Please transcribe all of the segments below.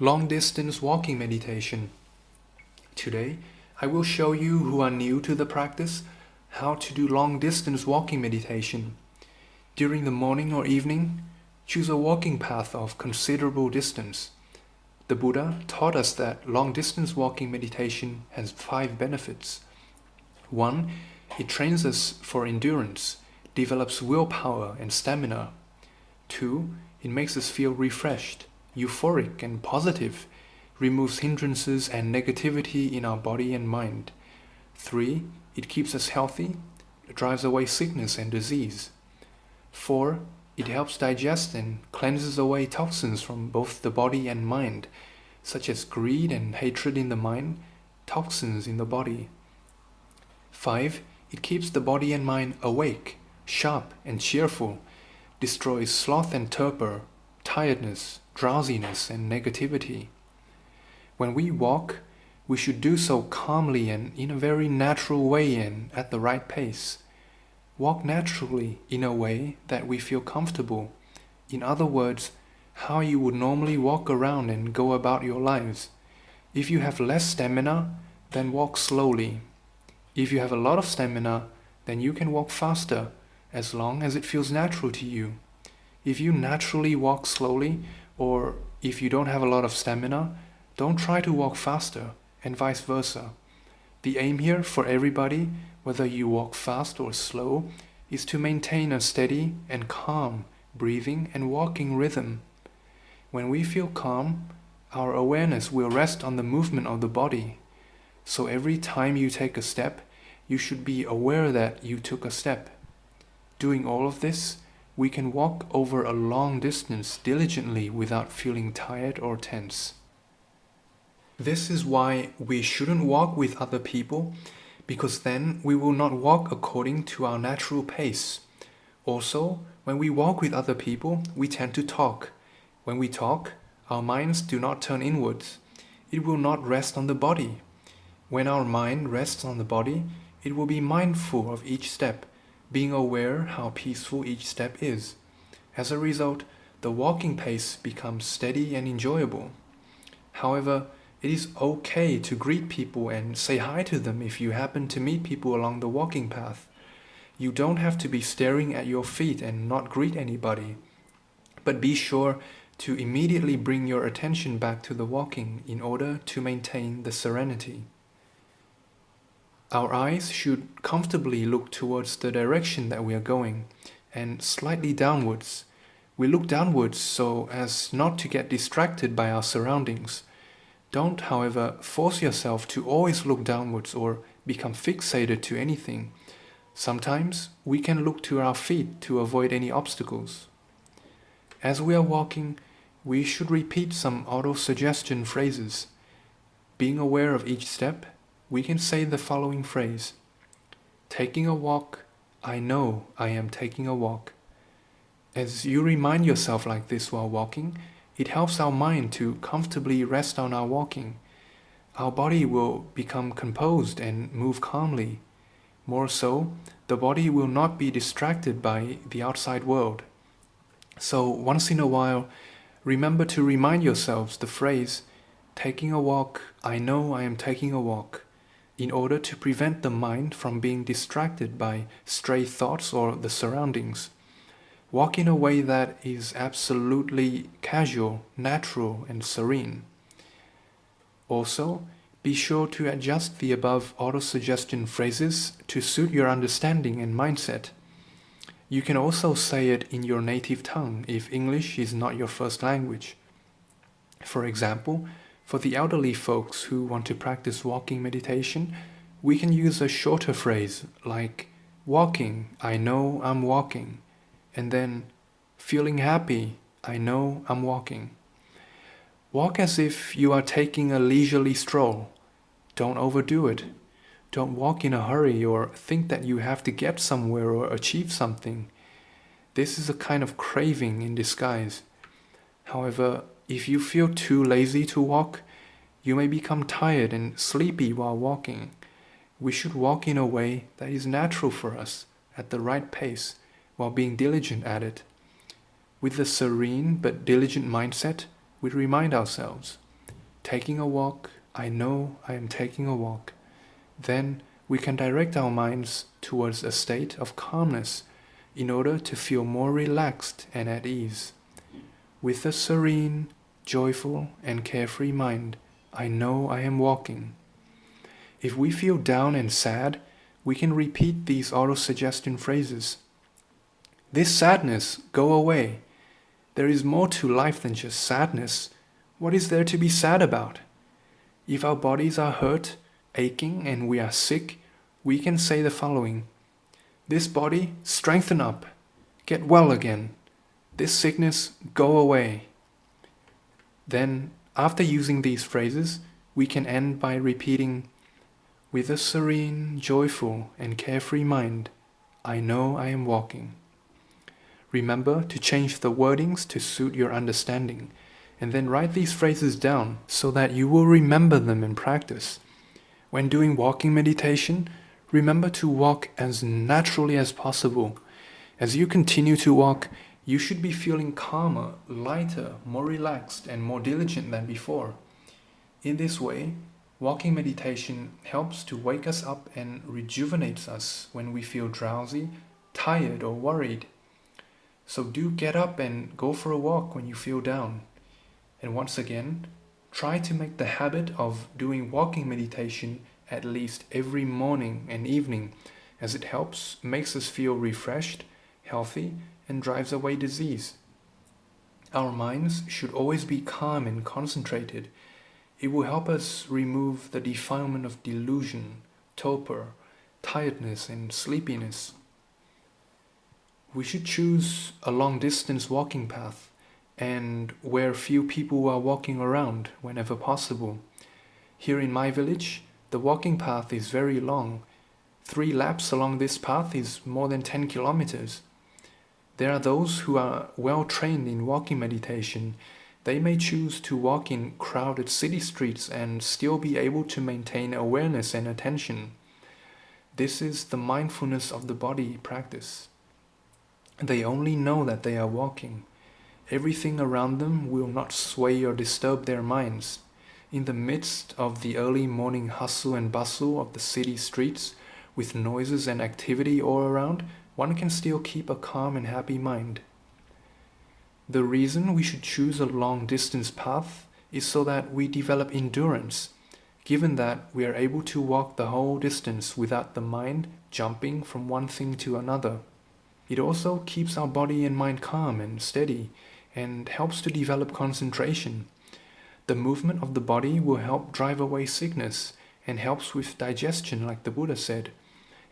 Long-distance walking meditation. Today, I will show you who are new to the practice how to do long-distance walking meditation. During the morning or evening, choose a walking path of considerable distance. The Buddha taught us that long-distance walking meditation has 5 benefits. 1. It trains us for endurance, develops willpower and stamina. 2. It makes us feel refreshed, euphoric and positive, removes hindrances and negativity in our body and mind. 3. It keeps us healthy, drives away sickness and disease. 4. It helps digest and cleanses away toxins from both the body and mind, such as greed and hatred in the mind, toxins in the body. 5. It keeps the body and mind awake, sharp and cheerful, destroys sloth and torpor, tiredness, drowsiness and negativity. When we walk, we should do so calmly and in a very natural way and at the right pace. Walk naturally in a way that we feel comfortable. In other words, how you would normally walk around and go about your lives. If you have less stamina, then walk slowly. If you have a lot of stamina, then you can walk faster, as long as it feels natural to you. If you naturally walk slowly, or if you don't have a lot of stamina, don't try to walk faster, and vice versa. The aim here for everybody, whether you walk fast or slow, is to maintain a steady and calm breathing and walking rhythm. When we feel calm, our awareness will rest on the movement of the body. So every time you take a step, you should be aware that you took a step. Doing all of this, we can walk over a long distance diligently without feeling tired or tense. This is why we shouldn't walk with other people, because then we will not walk according to our natural pace. Also, when we walk with other people, we tend to talk. When we talk, our minds do not turn inwards. It will not rest on the body. When our mind rests on the body, it will be mindful of each step, being aware how peaceful each step is. As a result, the walking pace becomes steady and enjoyable. However, it is okay to greet people and say hi to them if you happen to meet people along the walking path. You don't have to be staring at your feet and not greet anybody. But be sure to immediately bring your attention back to the walking in order to maintain the serenity. Our eyes should comfortably look towards the direction that we are going, and slightly downwards. We look downwards so as not to get distracted by our surroundings. Don't, however, force yourself to always look downwards or become fixated to anything. Sometimes we can look to our feet to avoid any obstacles. As we are walking, we should repeat some auto-suggestion phrases. Being aware of each step, we can say the following phrase: taking a walk, I know I am taking a walk. As you remind yourself like this while walking, it helps our mind to comfortably rest on our walking. Our body will become composed and move calmly. More so, the body will not be distracted by the outside world. So once in a while, remember to remind yourselves the phrase, taking a walk, I know I am taking a walk, in order to prevent the mind from being distracted by stray thoughts or the surroundings. Walk in a way that is absolutely casual, natural, and serene. Also, be sure to adjust the above auto-suggestion phrases to suit your understanding and mindset. You can also say it in your native tongue if English is not your first language. For example, for the elderly folks who want to practice walking meditation, we can use a shorter phrase like, walking, I know I'm walking, and then, feeling happy, I know I'm walking. Walk as if you are taking a leisurely stroll. Don't overdo it. Don't walk in a hurry or think that you have to get somewhere or achieve something. This is a kind of craving in disguise. However, if you feel too lazy to walk, you may become tired and sleepy while walking. We should walk in a way that is natural for us, at the right pace, while being diligent at it. With a serene but diligent mindset, we remind ourselves, taking a walk, I know I am taking a walk. Then we can direct our minds towards a state of calmness in order to feel more relaxed and at ease. With a serene, joyful, and carefree mind, I know I am walking. If we feel down and sad, we can repeat these auto-suggestion phrases. This sadness, go away. There is more to life than just sadness. What is there to be sad about? If our bodies are hurt, aching, and we are sick, we can say the following. This body, strengthen up. Get well again. This sickness, go away. Then, after using these phrases, we can end by repeating, with a serene, joyful, and carefree mind, I know I am walking. Remember to change the wordings to suit your understanding, and then write these phrases down so that you will remember them in practice. When doing walking meditation, remember to walk as naturally as possible. As you continue to walk, you should be feeling calmer, lighter, more relaxed, and more diligent than before. In this way, walking meditation helps to wake us up and rejuvenates us when we feel drowsy, tired, or worried. So do get up and go for a walk when you feel down. And once again, try to make the habit of doing walking meditation at least every morning and evening, as it makes us feel refreshed, healthy, and drives away disease. Our minds should always be calm and concentrated. It will help us remove the defilement of delusion, torpor, tiredness, and sleepiness. We should choose a long-distance walking path and where few people are walking around whenever possible. Here in my village, the walking path is very long. 3 laps along this path is more than 10 kilometers. There are those who are well trained in walking meditation. They may choose to walk in crowded city streets and still be able to maintain awareness and attention. This is the mindfulness of the body practice. They only know that they are walking. Everything around them will not sway or disturb their minds. In the midst of the early morning hustle and bustle of the city streets, with noises and activity all around, one can still keep a calm and happy mind. The reason we should choose a long-distance path is so that we develop endurance, given that we are able to walk the whole distance without the mind jumping from one thing to another. It also keeps our body and mind calm and steady, and helps to develop concentration. The movement of the body will help drive away sickness, and helps with digestion, like the Buddha said,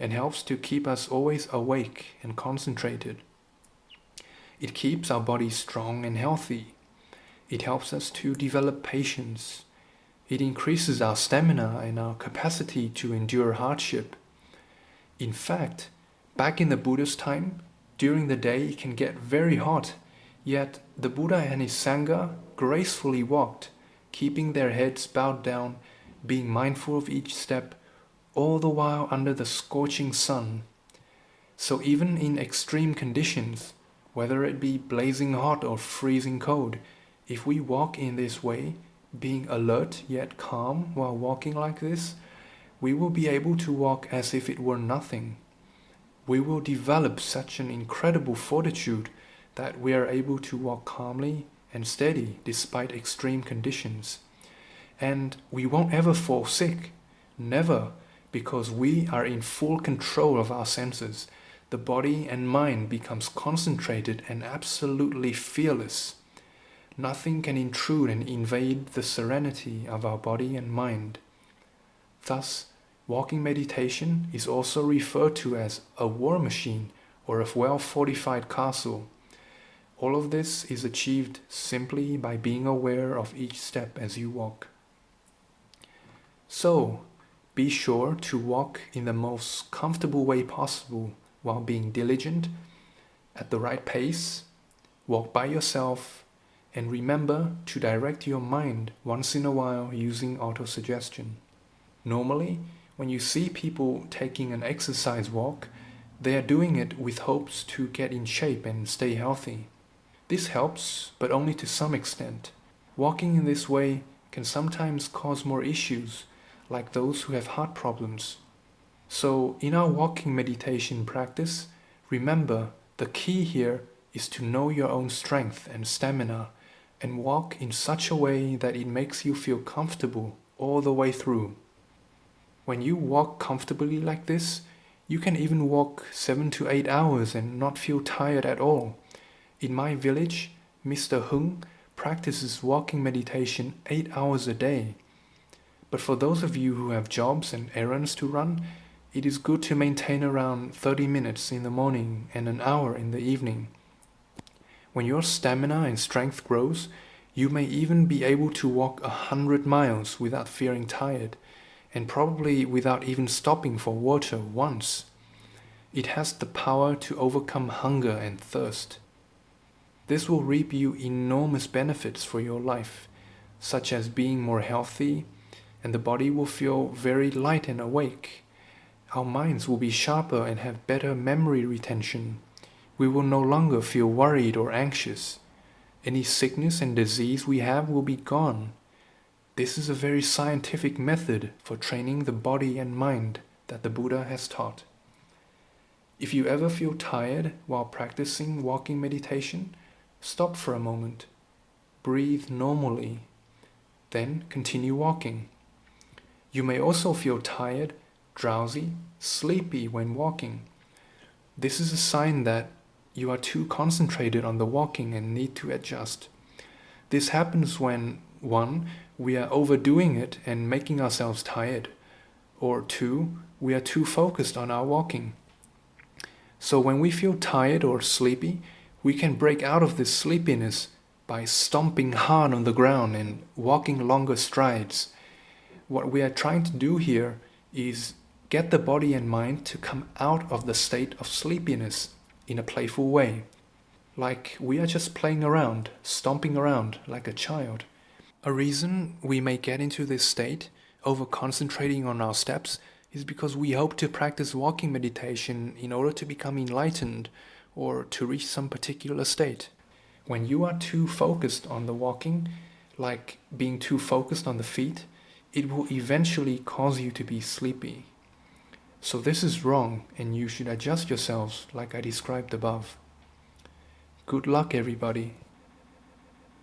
and helps to keep us always awake and concentrated. It keeps our body strong and healthy. It helps us to develop patience. It increases our stamina and our capacity to endure hardship. In fact, back in the Buddha's time, during the day it can get very hot, yet the Buddha and his Sangha gracefully walked, keeping their heads bowed down, being mindful of each step, all the while under the scorching sun. So even in extreme conditions, whether it be blazing hot or freezing cold, if we walk in this way, being alert yet calm while walking like this, we will be able to walk as if it were nothing. We will develop such an incredible fortitude that we are able to walk calmly and steady despite extreme conditions. And we won't ever fall sick, never, because we are in full control of our senses. The body and mind becomes concentrated and absolutely fearless. Nothing can intrude and invade the serenity of our body and mind. Thus, walking meditation is also referred to as a war machine or a well-fortified castle. All of this is achieved simply by being aware of each step as you walk. So, be sure to walk in the most comfortable way possible while being diligent, at the right pace, walk by yourself, and remember to direct your mind once in a while using auto-suggestion. Normally, when you see people taking an exercise walk, they are doing it with hopes to get in shape and stay healthy. This helps, but only to some extent. Walking in this way can sometimes cause more issues, like those who have heart problems. So in our walking meditation practice, remember the key here is to know your own strength and stamina and walk in such a way that it makes you feel comfortable all the way through. When you walk comfortably like this, you can even walk 7 to 8 hours and not feel tired at all. In my village, Mr. Hung practices walking meditation 8 hours a day. But for those of you who have jobs and errands to run, it is good to maintain around 30 minutes in the morning and an hour in the evening. When your stamina and strength grows, you may even be able to walk 100 miles without feeling tired, and probably without even stopping for water once. It has the power to overcome hunger and thirst. This will reap you enormous benefits for your life, such as being more healthy, and the body will feel very light and awake. Our minds will be sharper and have better memory retention. We will no longer feel worried or anxious. Any sickness and disease we have will be gone. This is a very scientific method for training the body and mind that the Buddha has taught. If you ever feel tired while practicing walking meditation, stop for a moment. Breathe normally. Then continue walking. You may also feel tired, drowsy, sleepy when walking. This is a sign that you are too concentrated on the walking and need to adjust. This happens when 1. We are overdoing it and making ourselves tired, or 2. We are too focused on our walking. So when we feel tired or sleepy, we can break out of this sleepiness by stomping hard on the ground and walking longer strides. What we are trying to do here is get the body and mind to come out of the state of sleepiness in a playful way, like we are just playing around, stomping around like a child. A reason we may get into this state, over concentrating on our steps, is because we hope to practice walking meditation in order to become enlightened or to reach some particular state. When you are too focused on the walking, like being too focused on the feet, it will eventually cause you to be sleepy. So this is wrong, and you should adjust yourselves like I described above. Good luck, everybody.